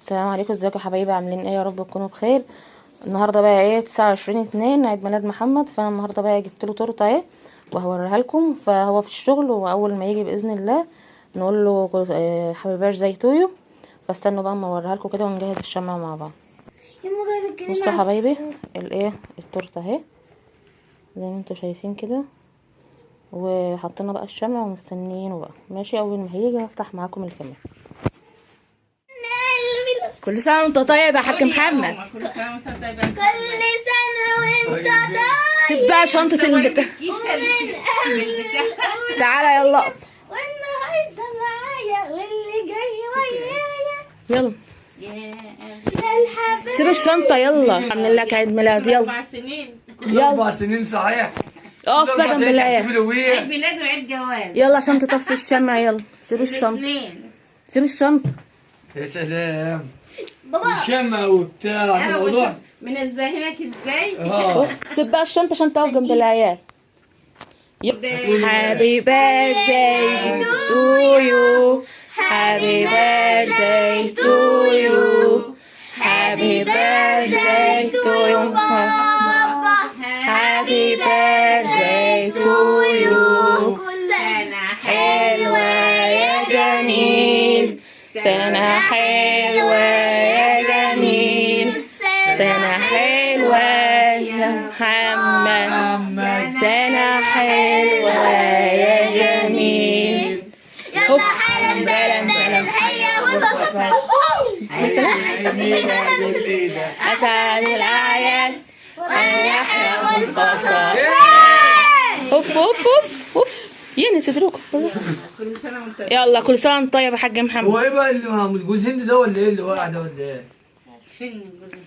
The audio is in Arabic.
السلام عليكم، ازيكم يا حبايبي؟ عاملين ايه؟ يا رب تكونوا بخير. النهارده بقى ايه 29/2 عيد ميلاد محمد، فانا النهارده بقى جبت له تورته اهي وهوريها لكم. فهو في الشغل، واول ما يجي باذن الله نقول له حبيبي بيرثداي تو يو. فاستنوا بقى اما اوريها لكم كده ونجهز الشمع مع بعض. بصوا يا حبايبي الايه التورته اهي زي ما انتم شايفين كده، وحطينا بقى الشمع ومستنيينه بقى. ماشي، اول ما هيجي هفتح معاكم الكاميرا. كل سنة وانت طيب يا حاج محمد. كل سنة وانت طيب. كل سنة وانت طيب. سيب بقى شنطة البتاع. تعالى يلا اقف. والنهارده معايا واللي جاي ويايا. يلا يا الحبيب. سيب الشنطة يلا. عاملين لك عيد ميلاد يلا. 4 سنين. كل 4 سنين صحيح. اقف بقى جنب العيال. عيد ميلاد وعيد جواز. يلا عشان تطفي الشمع. يلا سيب الشنطة. الاثنين. سيب الشنطة. يا سلام. بابا الشمع وبتاع الموضوع. منزهينك ازاي؟ سيب بقى الشنطة عشان تقف جنب العيال. Happy birthday to you. Happy birthday to you. Happy birthday to you. Happy birthday to you. سنة حلوة يا جميل، سنة حلوة يا جميل، سنة حلوة يا محمد، سنة حلوة يا جميل. يلا حالا بلم بلم حيا والبسط. أسعد الأعياد وأن يحيى منتصر. اوف اوف اوف اوف يني صدركم. كل سنة وانت يلا كل سنة وانت طيب يا حاج محمد. هو ايه بقى اللي جوز هند ده ولا ايه اللي وقع ده ولا ايه؟ فين الجوز؟